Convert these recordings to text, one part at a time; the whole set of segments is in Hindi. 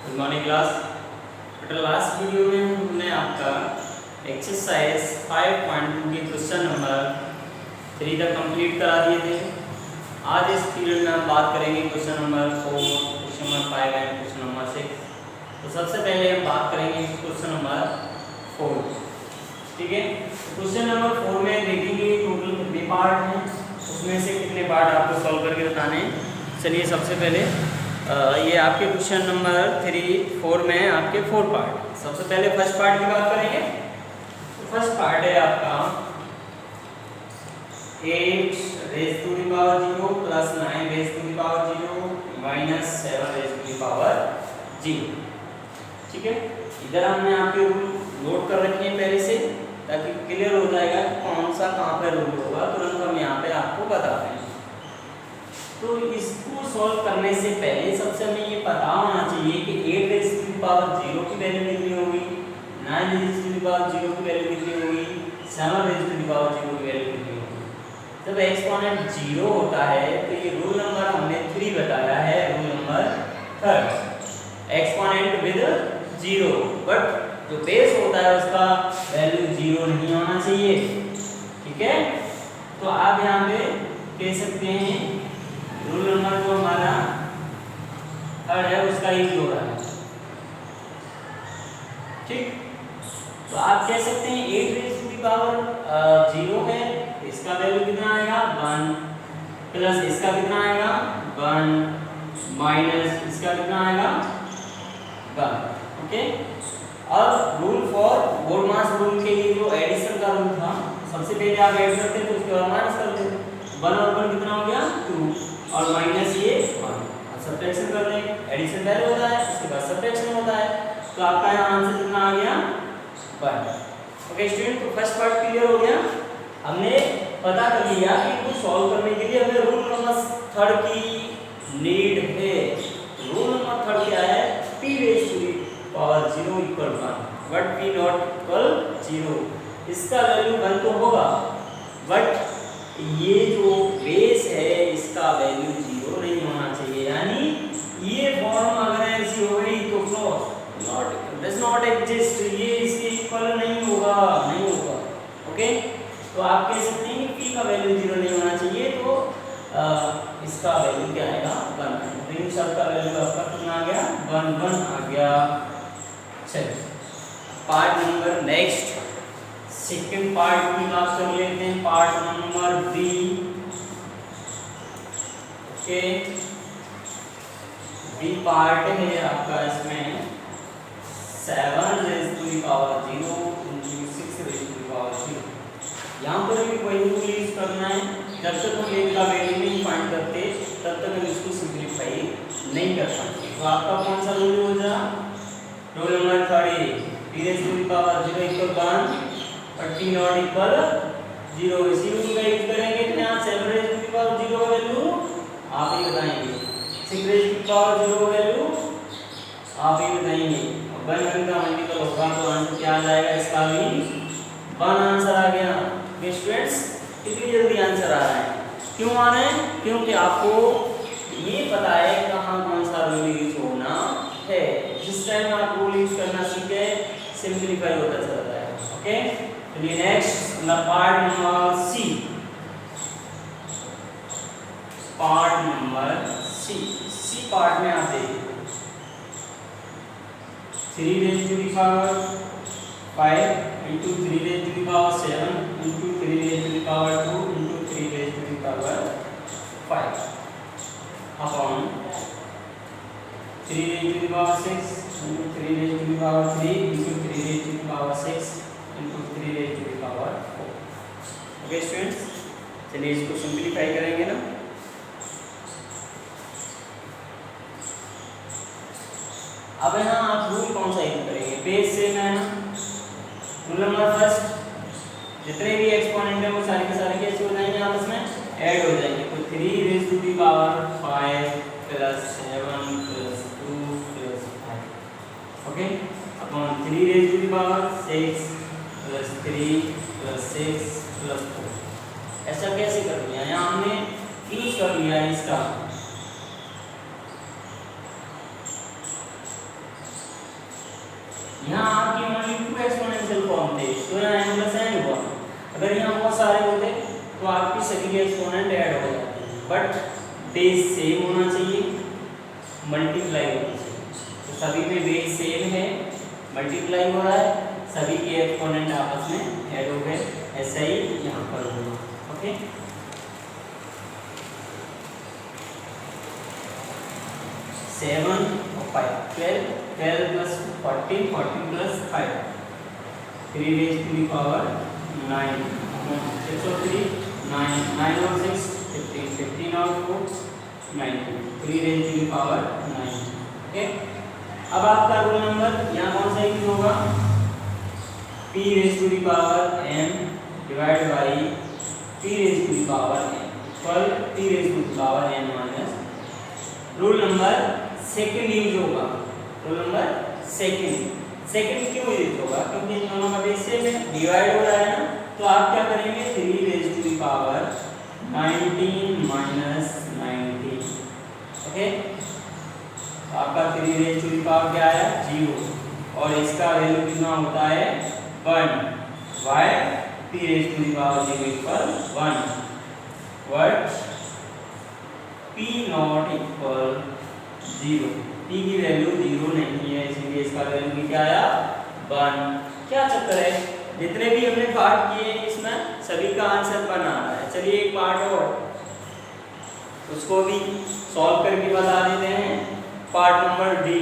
Good morning class. बेटा लास्ट वीडियो में हमने आपका एक्सरसाइज 5.2 के क्वेश्चन नंबर 3 तक कंप्लीट करा दिए थे। आज इस पीरियड में हम बात करेंगे question number 4, question number 5 and question number 6। तो सबसे पहले हम बात करेंगे क्वेश्चन नंबर 4। ठीक है, क्वेश्चन नंबर 4 में देखेंगे टोटल कितने पार्ट हैं, उसमें से कितने पार्ट आपको सॉल्व करके बताने। चलिए सबसे पहले ये आपके क्वेश्चन नंबर 4 में आपके 4 पार्ट। सबसे पहले फर्स्ट पार्ट की बात करेंगे। तो फर्स्ट पार्ट है आपका 8 raise to the power 0 plus 9 raise to the power 0 minus 7 raise to the power 0। ठीक है, इधर हमने आपके रूल नोट कर रखे हैं पहले से, ताकि क्लियर हो जाएगा कौन सा कहाँ पर रूल होगा, तुरंत हम यहाँ पे आपको बताते हैं। तो इसको सॉल्व करने से पहले सबसे हमें ये पता होना चाहिए कि 8 रेज़ टू द पावर 0 की वैल्यू कितनी होगी, 9 रेज़ टू द पावर 0 की वैल्यू कितनी होगी, 7 रेज़ टू द पावर 0 की वैल्यू कितनी होगी। जब एक्सपोनेंट 0 होता है तो ये रूल नंबर हमने 3 बताया है, rule number 3, exponent with 0, but जो बेस होता है उसका वैल्यू 0 नहीं होना चाहिए। ठीक है, तो आप यहाँ पे कह सकते हैं रूल नंबर जो हमारा 3 है उसका यूज हो रहा है। ठीक, तो आप कह सकते हैं 8 रेज़ टू द पावर 0 है, इसका वैल्यू कितना आएगा 1, प्लस इसका कितना आएगा 1, माइनस इसका कितना आएगा 1। ओके, अब रूल फॉर बोडमास रूल के लिए जो एडिशन का रूल था, सबसे पहले आप ऐड करते तो उसके बाद माइनस करते। 1 और 1 कितना हो गया 2 और माइनस ये 1। अब सब्ट्रैक्शन कर देंगे, एडिशन पहले होता है उसके बाद सब्ट्रैक्शन होता है, तो आपका यहाँ आंसर कितना आ गया 1। ओके स्टूडेंट, तो फर्स्ट पार्ट क्लियर हो गया। हमने पता कर लिया कि इनको सॉल्व करने के लिए हमें रूल नंबर 3 की नीड है। रूल नंबर 3 क्या है, p raise to the power 0 equal 1 but p not equal 0। इसका वैल्यू 1 तो होगा, बट ये जो बेस है इसका वैल्यू 0 नहीं होना चाहिए। यानी ये फॉर्म अगर ऐसी हो गई तो नॉट डज नॉट एग्जिस्ट, ये इसके इक्वल नहीं होगा, नहीं होगा। ओके, तो आप कह सकते हैं कि p का वैल्यू 0 नहीं होना चाहिए, तो इसका वैल्यू क्या आएगा 1। रिंग शब्द का वैल्यू आपका कितना आ गया 1 आ गया। चलिए part number next second part की बात कर लेते हैं, part number B. Okay, B part है आपका, इसमें 7 raise to the power 0 into 6 raise to the power 0। यहाँ पर भी कोई रूल यूज करना है, जब तक हम एक का वैल्यू नहीं फाइंड करते तब तक हम इसको सिंप्लीफाई नहीं कर सकते। तो आपका कौन सा रूल हो जाए, rule number 3, p raise to the power 0 equal 1 और t नॉट इक्वल 0। इसी रूल का यूज करेंगे तो यहाँ 7 रेज़ टू द पावर 0 का वैल्यू आप ही बताएंगे, 6 रेज़ टू द पावर 0 का वैल्यू आप ही बताएंगे, और 1 का मल्टीपल होगा तो आंसर क्या आ जाएगा, इसका भी 1 आंसर आ गया। स्टूडेंट्स कितनी जल्दी आंसर आ रहा है, क्यों आ रहे हैं, क्योंकि आपको ये पता है कहाँ कौन सा रूल यूज होना है। जिस टाइम आप रूल यूज करना सीखे सिंप्लीफाई होता चलता है। ओके, चलिए next part number C. Part number C, C part में आप देखिए 3 raise to the power 5 into 3 raise to the power 7 into 3 raise to the power 2 into 3 raise to the power 5 upon 3 raise to the power 6 into 3 raise to the power 3 into 3 raise to the power 6 into 3 raise to the power 4। Okay students, चलिए इसको सिंप्लीफाई करेंगे ना। अब यहाँ आप रूल कौन सा यूज करेंगे, बेस सेम है ना। रूल नंबर फर्स्ट, जितने भी एक्सपोनेंट है वो सारे के सारे कैसे हो जाएंगे, आपस में ऐड हो जाएंगे। तो 3 raise to the power 5 plus 7 plus 2 plus 5, okay, upon 3 raise to the power 6 plus 3 plus 6 plus 4। ऐसा कैसे कर दिया, यहाँ हमने यूज कर लिया इसका एक्सपोनेंशियल फॉर्म थे तो यहाँ n प्लस n हुआ। अगर यहाँ बहुत सारे होते तो आपकी सभी के एक्सपोनेंट ऐड हो जाते हैं, बट बेस सेम होना चाहिए, मल्टीप्लाई होना चाहिए। तो सभी में बेस सेम है, मल्टीप्लाई हो रहा है, सभी के एक्सपोनेंट आपस में ऐड हो गए। ऐसा ही यहाँ पर होगा। ओके, 7 और 5 12, 12 plus 14, 14 plus 5 3 raise to the power 9 6 और 3 9 9 और 6 15 15 और 4 19 3 raise to the power 9। Okay, अब आपका रूल नंबर यहाँ कौन सा यूज होगा, p raise to the power n divide by p raise to the power n equal p raise to the power n minus rule number second use होगा। रूल नंबर सेकंड क्यों यूज होगा, क्योंकि इन दोनों का बेस सेम है, डिवाइड हो रहा है ना, तो आप क्या करेंगे 3 raise to the power 19 minus 19। Okay, आपका 3 रेज़ टू द पावर क्या आया 0 और इसका वैल्यू कितना होता है 1। Why p raise to the power 0 equal 1, but p not equal 0, p की वैल्यू 0 नहीं है, इसलिए इसका वैल्यू भी क्या आया 1। क्या चक्कर है, जितने भी हमने पार्ट किए हैं इसमें सभी का आंसर 1 आ रहा है। चलिए एक पार्ट और उसको भी सॉल्व करके बता देते हैं। पार्ट नंबर डी,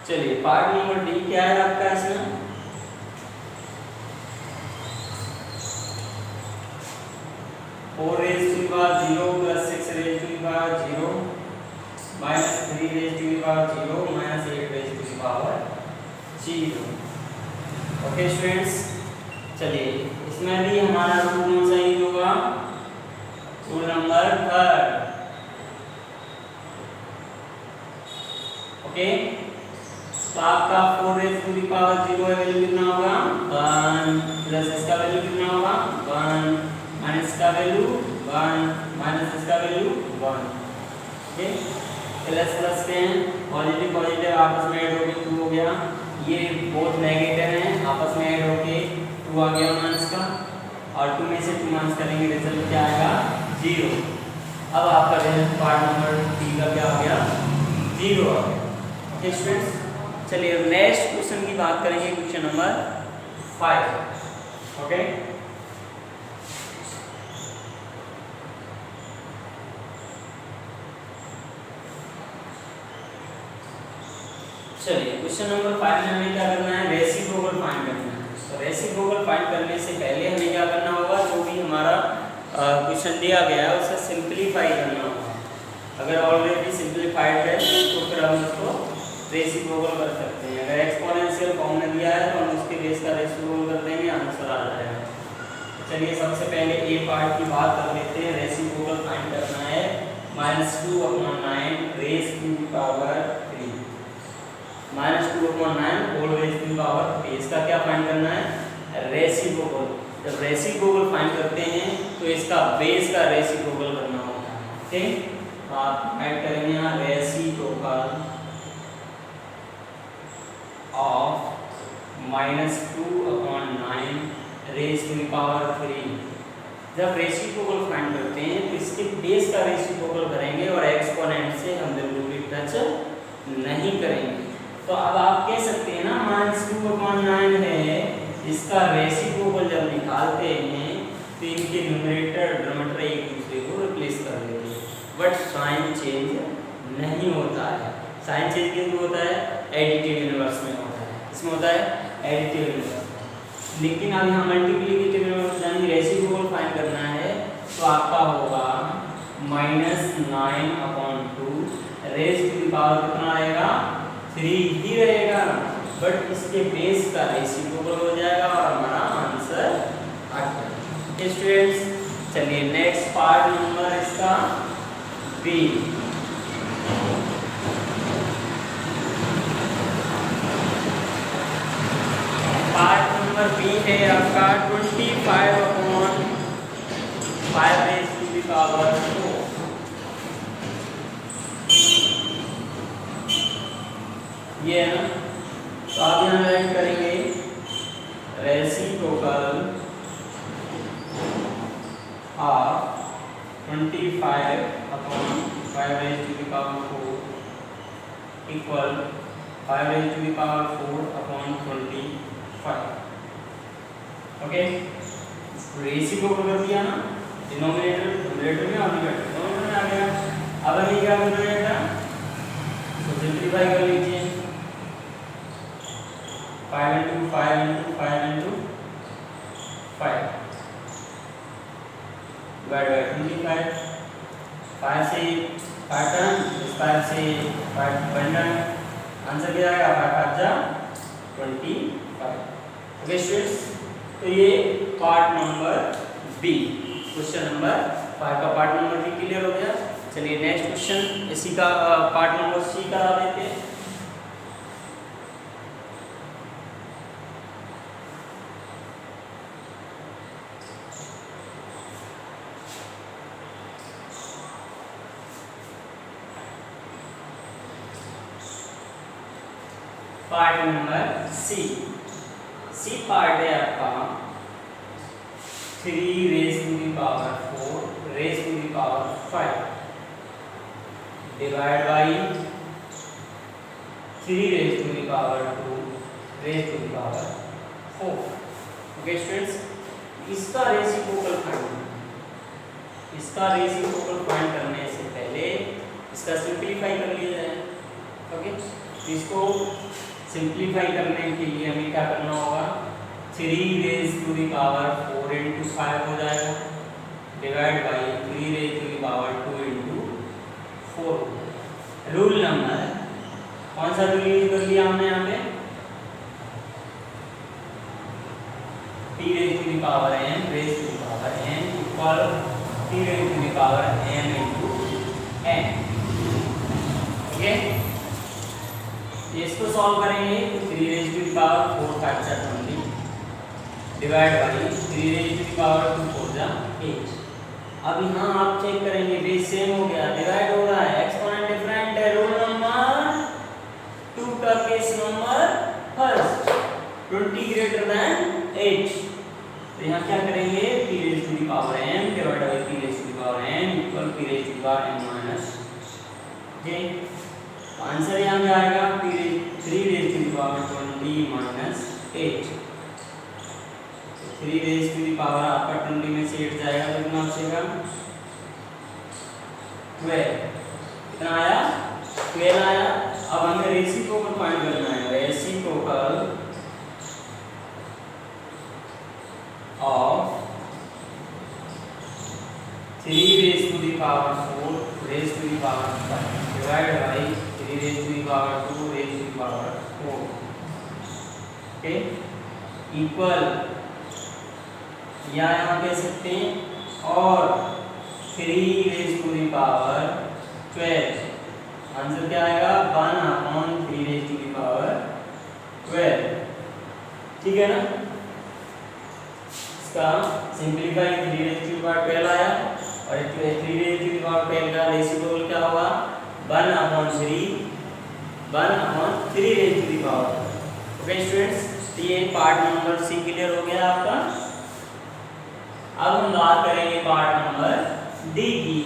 चलिए पार्ट नंबर डी क्या है आपका इसमें, four raise to the power 0 plus 6 raise to the power 0 minus 3 raise to the power 0 minus 8 raise to the power 0। Okay students, चलिए इसमें भी हमारा रूल कौन सा यूज होगा, रूल नंबर 3। ओके, तो आपका 4 रेज़ टू द पावर 0 है, वैल्यू कितना होगा 1 प्लस इसका वैल्यू कितना होगा 1 माइनस इसका वैल्यू 1 माइनस इसका वैल्यू 1। ओके, प्लस प्लस के हैं, पॉजिटिव पॉजिटिव आपस में ऐड होके 2 हो गया, ये बोथ नेगेटिव हैं आपस में ऐड होके 2 आ गया माइनस का, और 2 में से 2 माइनस करेंगे रिजल्ट क्या आएगा 0। अब आपका रिजल्ट पार्ट नंबर डी का क्या हो गया 0 आ गया। ओके स्टूडेंट्स, चलिए नेक्स्ट क्वेश्चन की बात करेंगे, क्वेश्चन नंबर 5। ओके, चलिए क्वेश्चन नंबर 5 में हमें क्या करना है, रेसिप्रोकल फाइंड करना है। तो रेसिप्रोकल फाइंड करने से पहले हमें क्या करना होगा, जो भी हमारा क्वेश्चन दिया गया है उसे सिंपलीफाई करना होगा। अगर ऑलरेडी सिंपलीफाइड है तो फिर हम उसको रेसिप्रोकल कर सकते हैं। अगर एक्सपोनेंशियल फॉर्म में दिया है तो हम उसके बेस का रेसिप्रोकल कर देंगे, आंसर आ जाएगा। तो चलिए सबसे पहले ए पार्ट की बात कर लेते हैं। रेसिप्रोकल फाइंड करना है -2/9 raise to the power 3, -2/9 whole raise to the power 3। इसका क्या फाइंड करना है, रेसिप्रोकल। जब रेसिप्रोकल फाइंड करते हैं तो इसका बेस का रेसिप्रोकल करना होता है। ठीक, आप ऐड करेंगे यहाँ reciprocal of -2/9 raise to the power 3। जब रेसिप्रोकल फाइंड करते हैं तो इसके बेस का रेसिप्रोकल करेंगे और एक्सपोनेंट से हम बिल्कुल भी टच नहीं करेंगे। तो अब आप कह सकते हैं ना -2/9 है, इसका रेसिप्रोकल जब निकालते हैं तो इनके न्यूमरेटर डिनोमिनेटर एक दूसरे को रिप्लेस कर देते हैं, बट साइन चेंज नहीं होता है। साइन चेंज किस में होता है, एडिटिव यूनिवर्स में होता है। इसमें होता है एडिटिव यूनिवर्स। लेकिन अब यहाँ मल्टीप्लिकेटिव यूनिवर्स यानी रेसिप्रोकल फाइंड करना है तो आपका होगा -9/2 रेज़ टू द पावर कितना आएगा 3 ही रहेगा, बट इसके बेस का रेसिप्रोकल हो जाएगा और हमारा आंसर आ गया। स्टूडेंट्स, चलिए नेक्स्ट पार्ट नंबर इसका बी। पार्ट नंबर बी है आपका 25/5 रेज़ टू द पावर 4। ये है ना। तो आप यहाँ राइट करेंगे reciprocal of 25 upon 5 raised to the power 4 equal 5 raised to the power 4 upon 25। Okay, reciprocal कर दिया ना, डिनोमिनेटर न्यूमरेटर में और न्यूमरेटर में आ गया। अब हमें क्या करना है बेटा, तो सिंपलीफाई कर लीजिए। 5 into 5 into 5 into 5 divide by 25। 5 से 5 टर्म, इस 5 से 5 टर्म, आंसर क्या आएगा 5 जा 25। ओके स्टूडेंट्स, तो ये part number B, question number 5 का पार्ट नंबर बी क्लियर हो गया। चलिए नेक्स्ट क्वेश्चन इसी का पार्ट नंबर सी करा देते हैं। Part number C, C part है आपका 3 raised to the power 4 raised to the power 5 divide by 3 raised to the power 2 raised to the power 4। Okay students, इसका रेसिप्रोकल फाइंड, इसका रेसिप्रोकल फाइंड करने से पहले इसका सिंपलीफाई कर लिया जाए। ओके, इसको सिंपलीफाई करने के लिए हमें क्या करना होगा, 3 raised to the power 4 into 5 हो जाएगा divide by 3 raised to the power 2 into 4। Rule number कौन सा रूल यूज कर लिया हमने यहाँ पे, t raised to the power n raised to the power n equal t raised to the power n into n। Okay, इसको सॉल्व करेंगे तो 3 raised to the power 4 5 जा 20 divide by 3 raised to the power 2 4 जा 8। अब यहाँ आप चेक करेंगे बेस सेम हो गया, डिवाइड हो रहा है, एक्सपोनेंट डिफरेंट है। रूल नंबर 2 का case number first 20 greater than 8। तो यहाँ क्या करेंगे, p raised to the power n divide by p raised to the power n equal p raised to the power n minus j। Answer यहाँ पे आएगा 3 raised to the power 20 minus 8। 3 raised to the power आपका 20 में से 8 जाएगा तो कितना बचेगा 12। कितना आया 12 आया। अब हमें रेसिप्रोकल फाइंड करना है, reciprocal of 3 raised to the power 4 raised to the power 5 divide by 3 raised to the power 2 raised to the power 4। Okay, equal या यहाँ कह सकते हैं और 3 raised to the power 12। Answer क्या आएगा 1 upon 3 raised to the power 12। ठीक है ना, इसका simplify 3 raised to the power 12 आया और 3 raised to the power 12 का रेसिप्रोकल क्या होगा 1 upon 3 raised to the power। Okay students, ये पार्ट नंबर सी क्लियर हो गया आपका। अब हम बात करेंगे पार्ट नंबर डी की।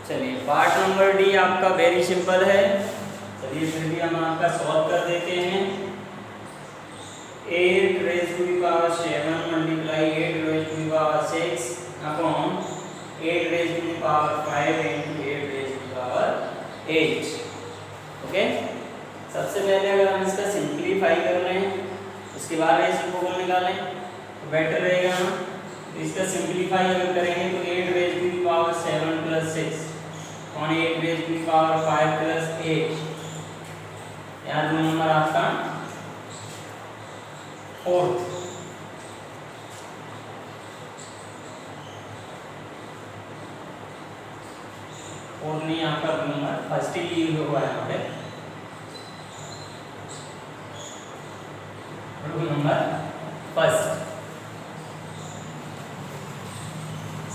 चलिए पार्ट नंबर डी आपका वेरी सिंपल है। चलिए फिर भी हम आपका सॉल्व कर देते हैं। 8 raised to the power 7 multiply 8 raised to the power 6 upon 8 raised to the power 5 into 8 raised to the power 8। Okay, सबसे पहले अगर हम इसका सिंपलीफाई कर रहे हैं उसके बाद रेसिप्रोकल निकालें तो बेटर रहेगा ना। तो इसका सिंपलीफाई अगर करेंगे तो 8 raised to the power 7 plus 6 on 8 raised to the power 5 plus 8, यहाँ दो नंबर आपका 4। और नहीं आपका नंबर फर्स्ट ही यूज हुआ है यहाँ पे। रूल नंबर फर्स्ट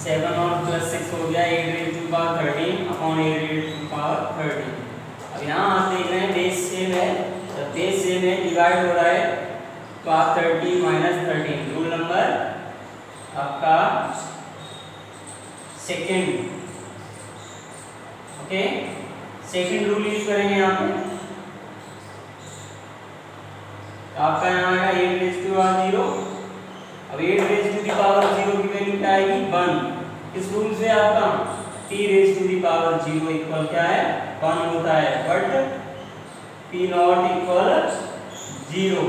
7 और प्लस 6 हो गया 8 raise to power 13 upon 8 raise to power 13। अब यहाँ आप देख रहे हैं बेस सेम है, तो बेस सेम है डिवाइड हो रहा है पावर 30 माइनस 13। रूल नंबर आपका second, okay second rule use करेंगे यहाँ पे। आपका यहाँ आएगा 8 रेज टू पावर 0। अब 8 रेज टू दी पावर 0 की वैल्यू क्या आएगी 1। इस रूल से आपका p raise to the power 0 equal क्या है 1 होता है, बट p नॉट इक्वल 0।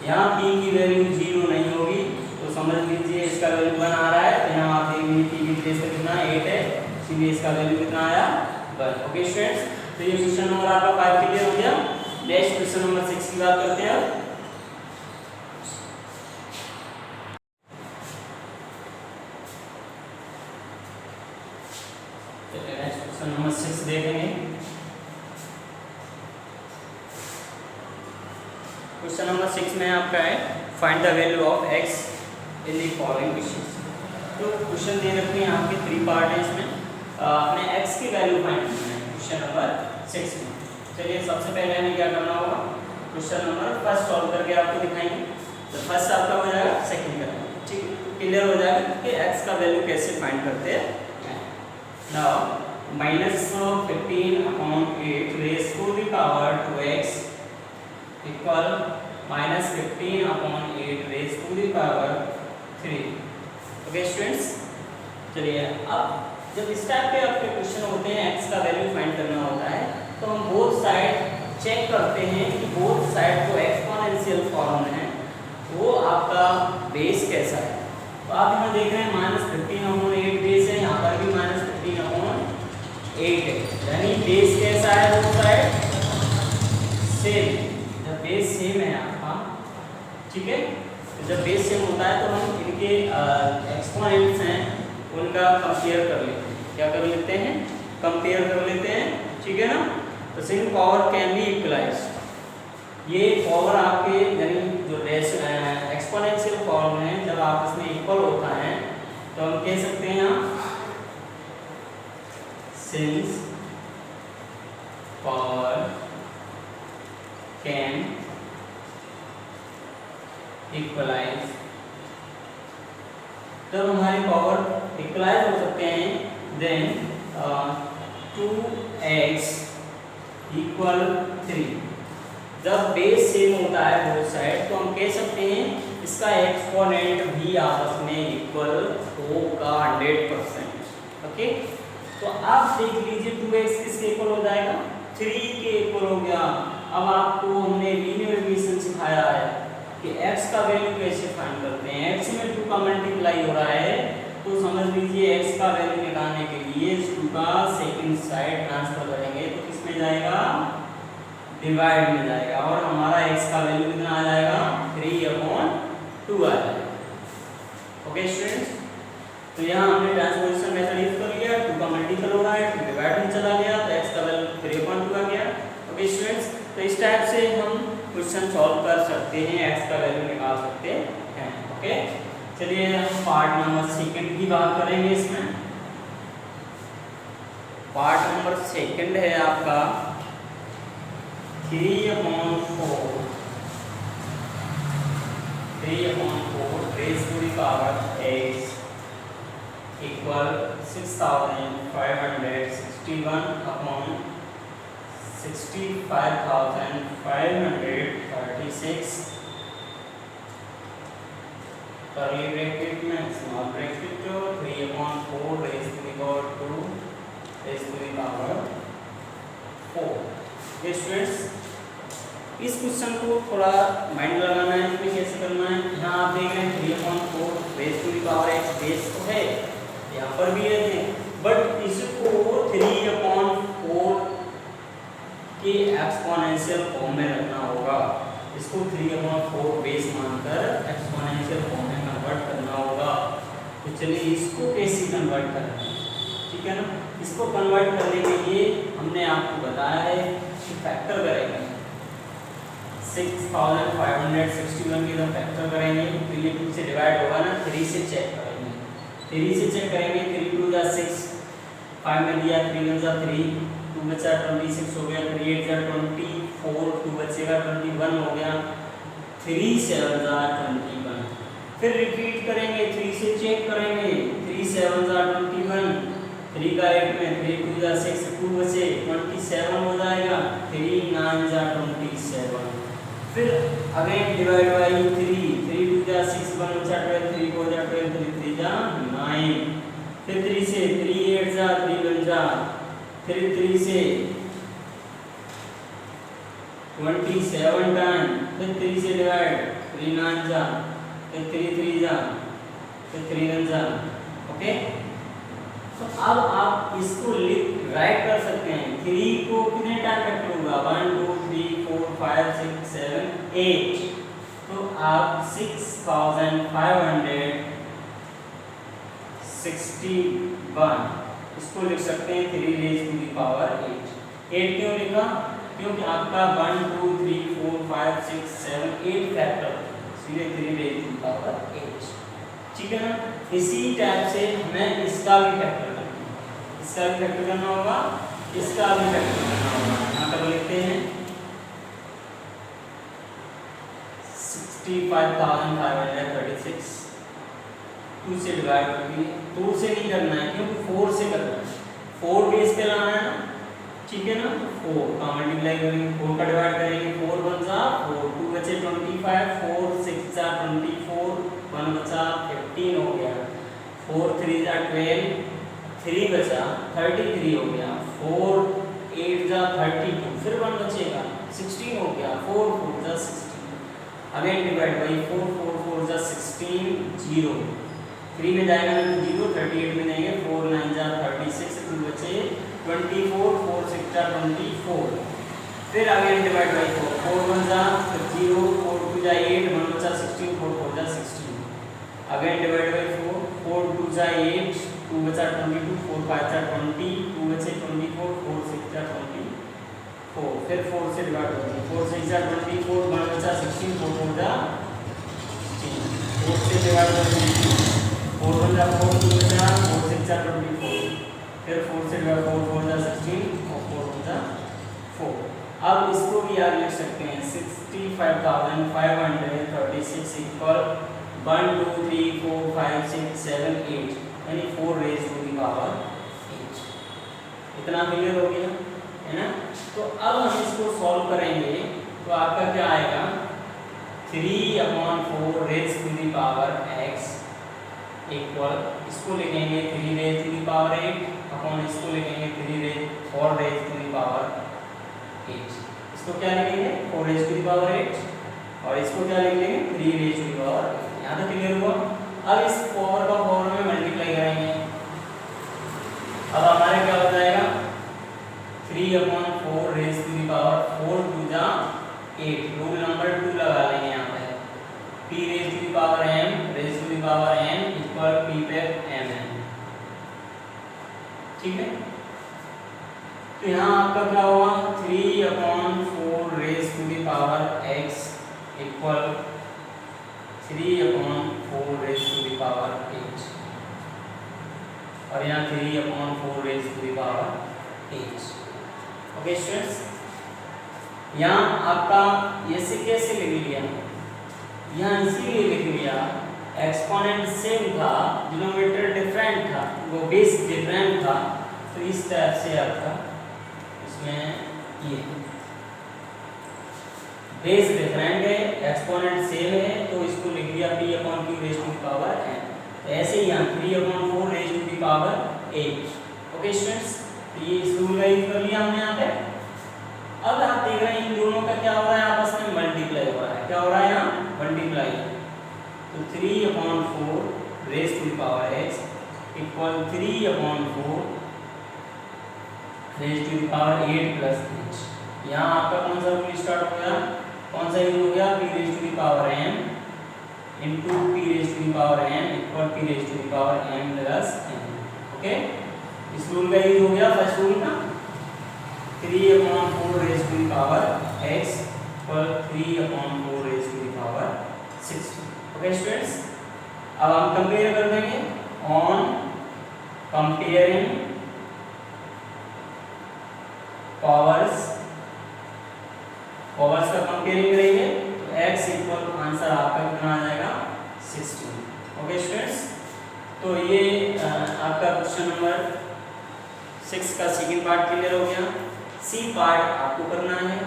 यहाँ p की वैल्यू 0 नहीं होगी, तो समझ लीजिए इसका वैल्यू 1 आ रहा है। तो यहाँ आप देख लीजिए p की प्लेस पे कितना 8 है, इसलिए इसका वैल्यू कितना आया 1। ओके स्टूडेंट्स, तो ये क्वेश्चन नंबर आपका 5 क्लियर हो गया। नेक्स्ट क्वेश्चन नंबर 6 की बात करते हैं। नेक्स्ट क्वेश्चन नंबर 6 देखेंगे। क्वेश्चन नंबर 6 में आपका है find the value of x in the following questions. तो क्वेश्चन दे रखे हैं आपके 3 पार्ट है इसमें, अपने x की वैल्यू फाइंड करना है क्वेश्चन नंबर 6 में। चलिए सबसे पहले हमें क्या करना होगा, क्वेश्चन नंबर फर्स्ट सॉल्व करके आपको दिखाएंगे। तो फर्स्ट आपका हो जाएगा, सेकंड का ठीक क्लियर हो जाएगा कि x का वैल्यू कैसे फाइंड करते हैं। Now -15 upon 8 raise to the power 2x equal -15 upon 8 raise to the power 3। Okay students, चलिए अब जब इस टाइप के आपके क्वेश्चन होते हैं x का वैल्यू फाइंड करना होता है, तो हम बोथ साइड चेक करते हैं कि बोथ साइड जो एक्सपोनेंशियल फॉर्म है वो आपका बेस कैसा है। तो आप यहाँ देख रहे हैं -15 अपॉन 8 बेस है, यहाँ पर भी -15 अपॉन 8 है, यानी बेस कैसा है बोथ साइड सेम। जब बेस सेम है आपका, ठीक है, तो जब बेस सेम होता है तो हम इनके एक्सपोनेंट्स हैं उनका कंपेयर कर लेते हैं। क्या कर लेते हैं, कंपेयर कर लेते हैं, ठीक है ना। तो single power can be equalised. ये पावर आपके यानी जो एक्सपोनेंशियल फॉर्म है जब आपस में इक्वल होता है तो हम कह सकते हैं सिंस पावर कैन इक्वलाइज। जब हमारी पावर इक्वलाइज हो सकते हैं देन 2x इक्वल 3। जब बेस सेम होता है बोथ साइड तो हम कह सकते हैं इसका एक्सपोनेंट भी आपस में इक्वल होगा 100%। ओके, तो आप देख लीजिए 2x किसके इक्वल हो जाएगा 3 के इक्वल हो गया। अब आपको हमने लीनियर इक्वेशन सिखाया है कि x का वैल्यू कैसे फाइंड करते हैं। x में 2 का मल्टीप्लाई हो रहा है तो समझ लीजिए x का वैल्यू निकालने के लिए इस 2 का सेकंड साइड ट्रांसफर करेंगे तो किस में जाएगा डिवाइड में जाएगा, और हमारा x का वैल्यू कितना आ जाएगा 3/2 आ जाएगा। ओके स्टूडेंट्स, तो यहाँ हमने ट्रांसपोजिशन मेथड यूज कर लिया, 2 का मल्टीपल हो रहा है 2 डिवाइड में चला गया तो x का वैल्यू 3/2 आ गया। ओके स्टूडेंट्स, तो इस टाइप से हम क्वेश्चन सॉल्व कर सकते हैं, x का वैल्यू निकाल सकते हैं। ओके, चलिए हम पार्ट नंबर सेकंड की बात करेंगे। इसमें पार्ट नंबर सेकंड है आपका 3/4 raise to the power x equal 6561 upon 65,536 curly bracket में small bracket 3/4 raised to the power 2 raised to the power 4। ये स्टूडेंट्स इस क्वेश्चन को थोड़ा माइंड लगाना है, इसमें कैसे करना है। यहाँ आप देख रहे हैं 3/4 raised to the power x base तो है, यहाँ पर भी है, बट इसको 3/4 के एक्सपोनेंशियल फॉर्म में रखना होगा। इसको 3/4 बेस मानकर एक्सपोनेंशियल फॉर्म में कन्वर्ट करना होगा। तो चलिए इसको कैसे कन्वर्ट करना है, ठीक है ना। इसको कन्वर्ट करने के लिए हमने आपको बताया है कि फैक्टर करेंगे 6561 की जब फैक्टर करेंगे तो ये 2 से डिवाइड होगा ना, 3 से चेक करेंगे 3 से चेक करेंगे, 3 2 जा 6, 5 में दिया 3 1 जा 3, 2 बचा 26 हो गया, 3 8 जा 24, 2 बचेगा 21 हो गया, 3 7 जा 21। फिर रिपीट करेंगे, 3 से चेक करेंगे, 3 7 जा 21, 3 का 8 में 3 2 जा 6, 2 बचे 27 हो जाएगा, 3 9 जा 27। फिर अगेन डिवाइड बाई 3, 3 2 जा 6, 1 बचा 12, 3 4 जा 12, 3 3 जा 9। फिर 3 से 3 8 जा 3 1 जा, फिर 3 से 27 टाइम, फिर 3 से डिवाइड, 3 9 जा, फिर 3 3 जा, फिर 3 1 जा। ओके, तो अब आप इसको राइट कर सकते हैं। 3 को कितने टाइम फैक्टर होगा, 1 2 3 4 5 6 7 8, तो आप 6561 इसको लिख सकते हैं 3 रेज़ टू द पावर 8। 8 क्यों लिखा, क्योंकि आपका 1 2 3 4 5 6 7 8 फैक्टर, इसलिए 3 रेज़ टू द पावर 8। ठीक है ना। इसी टाइप से हमें इसका भी फैक्टर करना है, इसका भी फैक्टर करना होगा, इसका भी फैक्टर करना होगा। यहाँ पर लिखते हैं 65,536, 2 से डिवाइड करके, 2 से नहीं करना है क्योंकि 4 से करना है, 4 बेस पे लाना है ना, ठीक है ना। 4 का मल्टीप्लाई करेंगे, 4 का डिवाइड करेंगे, 4 1 जा 4, 2 बचे 25, 4 6 जा 24, 1 बचा 15 हो गया, 4 3 जा 12, 3 बचा 33 हो गया, 4 8 जा 32, फिर 1 बचेगा 16 हो गया, 4 4 जा 16। अगेन डिवाइड बाई 4 4 4 जा 16, 0, 3 में जाएगा ना 0, 38 में जाएंगे, 4 9 जा 36, 2 बचे 24, 4 6 जा 24। फिर अगेन डिवाइड बाई 4, 4 1 जा 0, 4 2 जा 8, 1 बचा 16, 4 4 जा 16। अगेन डिवाइड बाई 4, 4 2 जा 8, 2 बचा 22, 4 5 जा 20, 2 बचे 24, 4 6 जा 24। फिर 4 से डिवाइड होती है, 4 6 जा 24, 1 बचा 16, 4 4 जा 16, 4 से डिवाइड होती है, 4 1 जा 4, 2 बचा 4 6 जा 24, फिर 4 से डिवाइड 4 4 जा 16 और 4 1 जा 4। अब इसको भी आप लिख सकते हैं 65,536 इक्वल 1 2 3 4 5 6 7 8, यानी 4 रेज़ टू द पावर 8। इतना क्लियर हो गया है ना। तो अब हम इसको सॉल्व करेंगे, तो आपका क्या आएगा, 3/4 raise to the power x equal, इसको लिखेंगे 3 raise to the power 8 upon इसको लिखेंगे 4 रेज़ टू द पावर 8। इसको क्या लिखेंगे 4 रेज़ टू द पावर 8 और इसको क्या लिख लेंगे 3 रेज़ टू द पावर 8। यहाँ तक क्लियर हुआ। अब इस पावर का पावर में मल्टीप्लाई करेंगे, अब हमारे क्या हो जाएगा 3/4 रेज़ टू द पावर 4 2 जा 8, रूल नंबर 2 लगा लेंगे यहाँ पे, p raise to the power m raise to the power n equal p पे mn। ठीक है, तो यहाँ आपका क्या हुआ 3/4 raise to the power x equal 3/4 raise to the power 8 और यहाँ 3/4 raise to the power 8। Okay students, यहाँ आपका ऐसे कैसे लिख लिया, यहाँ इसीलिए लिख लिया एक्सपोनेंट सेम था, डिनोमिनेटर डिफरेंट था, वो बेस डिफरेंट था, तो इस टाइप से आपका इसमें ये बेस डिफरेंट है, एक्सपोनेंट सेम है, तो इसको लिख दिया p/q raise to the power n। तो ऐसे ही यहाँ 3/4 raise to the power 8। Okay students, ये इस रूल का यूज कर लिया हमने यहाँ पे। अब आप देख रहे हैं इन दोनों का क्या हो रहा है, आपस में मल्टीप्लाई हो रहा है। क्या हो रहा है यहाँ मल्टीप्लाई, तो 3/4 raise to the power x equal 3/4 raise to the power 8 plus 8। यहाँ आपका कौन सा रूल स्टार्ट हो गया, कौन सा यूज हो गया, p raise to the power m into p raise to the power n equal p raise to the power m plus n। Okay, इस रूल का यूज हो गया फर्स्ट रूल का, 3/4 raise to the power x पर 3/4 raise to the power 6। Okay students, अब हम कंपेयर कर देंगे ऑन कंपेयरिंग पावर्स का कंपेयरिंग करेंगे तो x इक्वल आंसर आपका कितना आ जाएगा 16। ओके स्टूडेंट्स, तो ये आपका क्वेश्चन नंबर 6 का सेकंड पार्ट क्लियर हो गया। सी पार्ट आपको करना है।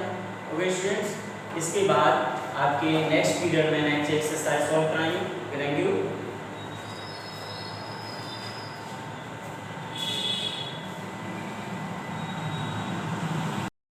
ओके स्टूडेंट्स, इसके बाद आपके नेक्स्ट पीरियड में नेक्स्ट एक्सरसाइज सॉल्व कराएंगे। Thank you.